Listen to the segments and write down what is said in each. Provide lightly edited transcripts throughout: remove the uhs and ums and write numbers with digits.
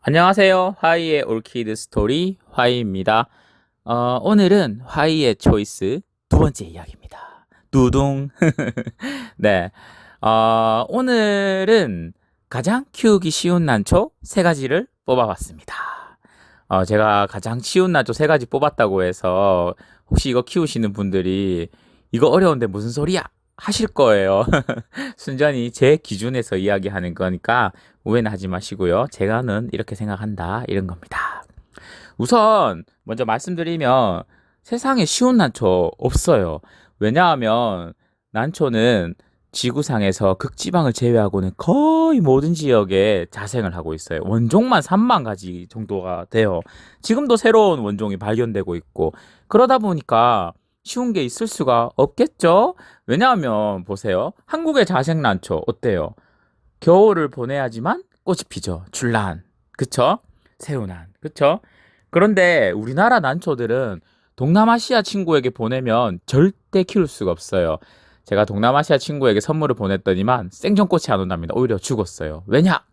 안녕하세요. 화이의 올키드 스토리 화이입니다. 오늘은 화이의 초이스 두 번째 이야기입니다. 두둥. 네. 오늘은 가장 키우기 쉬운 난초 세 가지를 뽑아봤습니다. 제가 가장 쉬운 난초 세 가지 뽑았다고 해서 혹시 이거 키우시는 분들이 이거 어려운데 무슨 소리야? 하실 거예요. 순전히 제 기준에서 이야기하는 거니까 오해는 하지 마시고요. 제가는 이렇게 생각한다. 이런 겁니다. 우선 먼저 말씀드리면 세상에 쉬운 난초 없어요. 왜냐하면 난초는 지구상에서 극지방을 제외하고는 거의 모든 지역에 자생을 하고 있어요. 원종만 3만 가지 정도가 돼요. 지금도 새로운 원종이 발견되고 있고 그러다 보니까 쉬운 게 있을 수가 없겠죠? 왜냐하면 보세요. 한국의 자생 난초 어때요? 겨울을 보내야지만 꽃이 피죠. 출란. 그쵸? 새우난. 그쵸? 그런데 우리나라 난초들은 동남아시아 친구에게 보내면 절대 키울 수가 없어요. 제가 동남아시아 친구에게 선물을 보냈더니만 생전꽃이 안 온답니다. 오히려 죽었어요. 왜냐?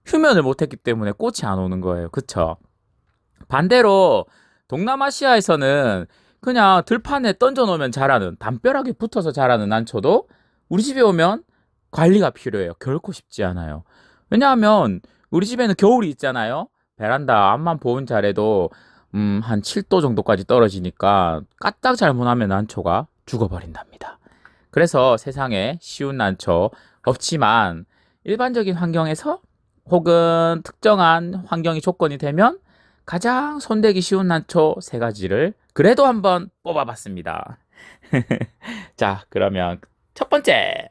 휴면을 못했기 때문에 꽃이 안 오는 거예요. 그쵸? 반대로 동남아시아에서는 그냥 들판에 던져놓으면 자라는 담벼락에 붙어서 자라는 난초도 우리 집에 오면 관리가 필요해요. 결코 쉽지 않아요. 왜냐하면 우리 집에는 겨울이 있잖아요. 베란다 앞만 보온 잘해도 한 7도 정도까지 떨어지니까 까딱 잘못하면 난초가 죽어버린답니다. 그래서 세상에 쉬운 난초 없지만 일반적인 환경에서 혹은 특정한 환경이 조건이 되면 가장 손대기 쉬운 난초 세 가지를 그래도 한번 뽑아봤습니다. 자, 그러면 첫 번째.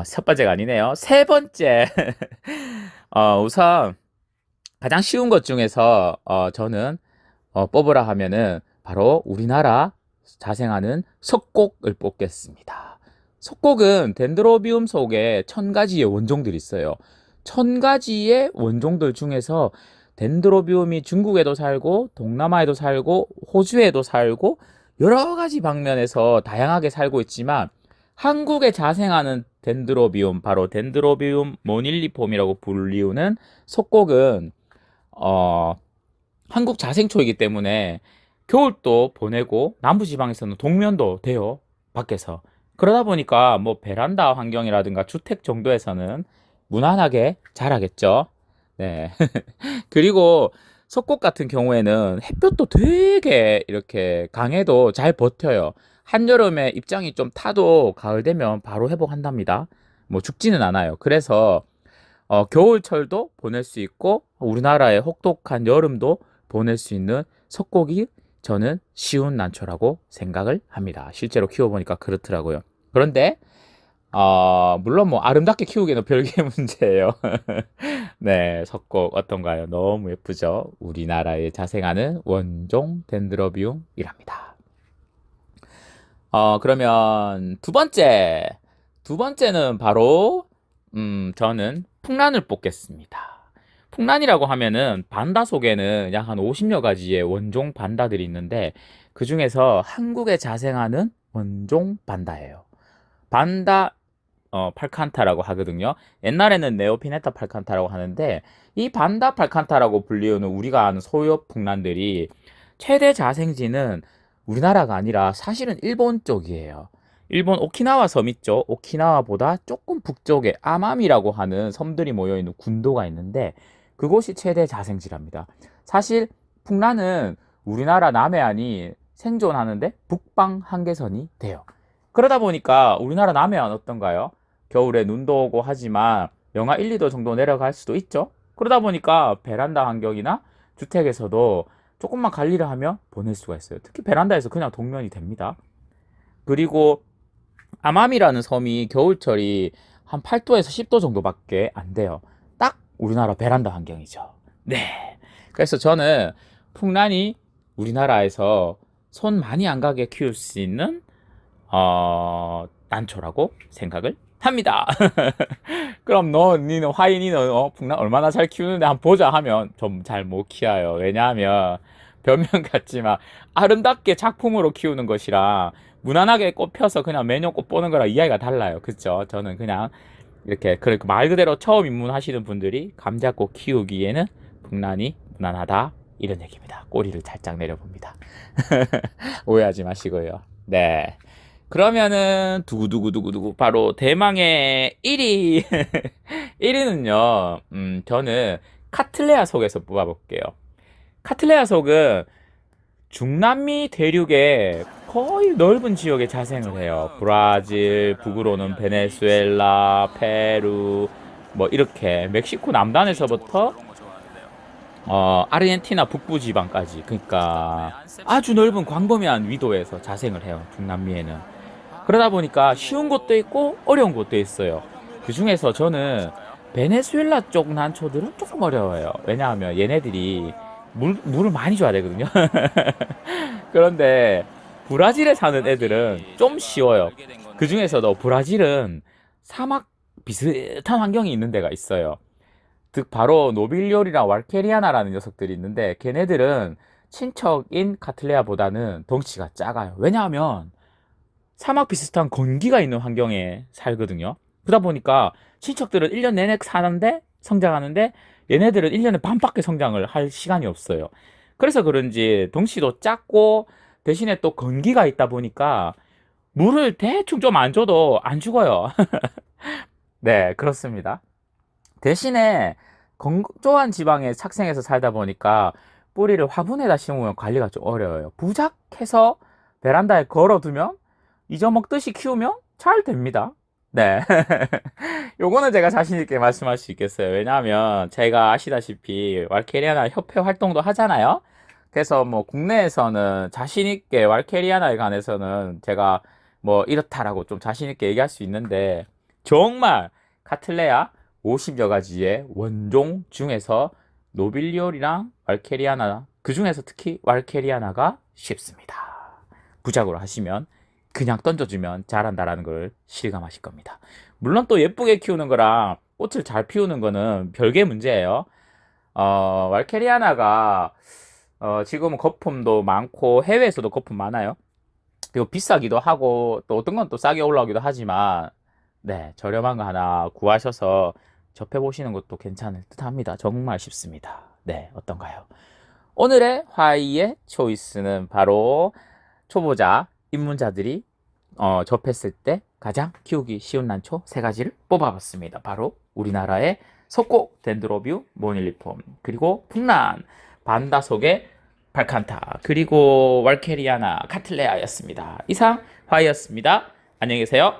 첫 번째가 아니네요. 세 번째. 우선 가장 쉬운 것 중에서 저는 뽑으라 하면은 바로 우리나라 자생하는 석곡을 뽑겠습니다. 석곡은 덴드로비움 속에 1000가지의 원종들이 있어요. 1000가지의 원종들 중에서 덴드로비움이 중국에도 살고 동남아에도 살고 호주에도 살고 여러 가지 방면에서 다양하게 살고 있지만 한국에 자생하는 덴드로비움, 바로 덴드로비움 모닐리폼이라고 불리우는 석곡은 한국 자생초이기 때문에 겨울도 보내고 남부지방에서는 동면도 돼요. 밖에서. 그러다 보니까 뭐 베란다 환경이라든가 주택 정도에서는 무난하게 자라겠죠. 네. 그리고 석곡 같은 경우에는 햇볕도 되게 이렇게 강해도 잘 버텨요. 한여름에 입장이 좀 타도 가을 되면 바로 회복한답니다. 뭐 죽지는 않아요. 그래서 겨울철도 보낼 수 있고 우리나라의 혹독한 여름도 보낼 수 있는 석곡이 저는 쉬운 난초라고 생각을 합니다. 실제로 키워보니까 그렇더라고요. 그런데 물론 뭐 아름답게 키우기는 별개의 문제예요. 네, 석곡 어떤가요? 너무 예쁘죠? 우리나라에 자생하는 원종 덴드로비움이랍니다. 그러면 두 번째. 두 번째는 바로 저는 풍란을 뽑겠습니다. 풍란이라고 하면은 반다 속에는 약 한 50여 가지의 원종 반다들이 있는데 그 중에서 한국에 자생하는 원종 반다예요. 반다 팔칸타라고 하거든요. 옛날에는 네오피네타 팔칸타라고 하는데 이 반다 팔칸타라고 불리우는 우리가 아는 소요 풍란들이 최대 자생지는 우리나라가 아니라 사실은 일본 쪽이에요. 일본 오키나와 섬 있죠. 오키나와보다 조금 북쪽에 아마미라고 하는 섬들이 모여있는 군도가 있는데 그곳이 최대 자생지랍니다. 사실 풍란은 우리나라 남해안이 생존하는데 북방 한계선이 돼요. 그러다 보니까 우리나라 남해안 어떤가요? 겨울에 눈도 오고 하지만 영하 1, 2도 정도 내려갈 수도 있죠. 그러다 보니까 베란다 환경이나 주택에서도 조금만 관리를 하면 보낼 수가 있어요. 특히 베란다에서 그냥 동면이 됩니다. 그리고 아마미라는 섬이 겨울철이 한 8도에서 10도 정도밖에 안 돼요. 딱 우리나라 베란다 환경이죠. 네. 그래서 저는 풍란이 우리나라에서 손 많이 안 가게 키울 수 있는 난초라고 생각을 합니다. 그럼 니는 화인이는 풍란 얼마나 잘 키우는데 한번 보자 하면 좀 잘 못 키워요. 왜냐하면 변명 같지만 아름답게 작품으로 키우는 것이랑 무난하게 꽃 펴서 그냥 매년 꽃 보는 거랑 이야기가 달라요. 그쵸? 저는 그냥 이렇게 그러니까 말 그대로 처음 입문하시는 분들이 감자꽃 키우기에는 북란이 무난하다 이런 얘기입니다. 꼬리를 살짝 내려봅니다. 오해하지 마시고요. 네. 그러면은 두구두구두구두구 바로 대망의 1위 1위는요. 저는 카틀레아 속에서 뽑아볼게요. 카틀레아 속은 중남미 대륙의 거의 넓은 지역에 자생을 해요. 브라질, 북으로는 베네수엘라, 페루, 뭐 이렇게 멕시코 남단에서부터 아르헨티나 북부 지방까지, 그러니까 아주 넓은 광범위한 위도에서 자생을 해요. 중남미에는. 그러다 보니까 쉬운 곳도 있고 어려운 곳도 있어요. 그 중에서 저는 베네수엘라 쪽 난초들은 조금 어려워요. 왜냐하면 얘네들이 물을 많이 줘야 되거든요. 그런데 브라질에 사는 애들은 좀 쉬워요. 그 중에서도 브라질은 사막 비슷한 환경이 있는 데가 있어요. 즉 바로 노빌리오리랑 왈케리아나라는 녀석들이 있는데 걔네들은 친척인 카틀레아보다는 덩치가 작아요. 왜냐하면 사막 비슷한 건기가 있는 환경에 살거든요. 그러다 보니까 친척들은 1년 내내 사는데 성장하는데 얘네들은 1년에 반밖에 성장을 할 시간이 없어요. 그래서 그런지 덩치도 작고 대신에 또 건기가 있다 보니까 물을 대충 좀 안 줘도 안 죽어요. 네, 그렇습니다. 대신에 건조한 지방에 착생해서 살다 보니까 뿌리를 화분에다 심으면 관리가 좀 어려워요. 부작해서 베란다에 걸어두면 잊어먹듯이 키우면 잘 됩니다. 네. 요거는 제가 자신있게 말씀할 수 있겠어요. 왜냐하면 제가 아시다시피 왈케리아나 협회 활동도 하잖아요. 그래서 뭐 국내에서는 자신있게 왈케리아나에 관해서는 제가 뭐 이렇다라고 좀 자신있게 얘기할 수 있는데 정말 카틀레아 50여 가지의 원종 중에서 노빌리올이랑 왈케리아나 그 중에서 특히 왈케리아나가 쉽습니다. 부작으로 하시면 그냥 던져주면 자란다라는 걸 실감하실 겁니다. 물론 또 예쁘게 키우는 거랑 꽃을 잘 피우는 거는 별개 문제예요. 왈케리아나가 지금은 거품도 많고 해외에서도 거품 많아요. 그리고 비싸기도 하고 또 어떤 건 또 싸게 올라오기도 하지만 네, 저렴한 거 하나 구하셔서 접해보시는 것도 괜찮을 듯 합니다. 정말 쉽습니다. 네, 어떤가요? 오늘의 화이의 초이스는 바로 초보자 입문자들이 접했을 때 가장 키우기 쉬운 난초 3가지를 뽑아봤습니다. 바로 우리나라의 석고 덴드로비움 모닐리폼, 그리고 풍란 반다 속의 발칸타, 그리고 왈케리아나 카틀레아였습니다. 이상 화이였습니다. 안녕히 계세요.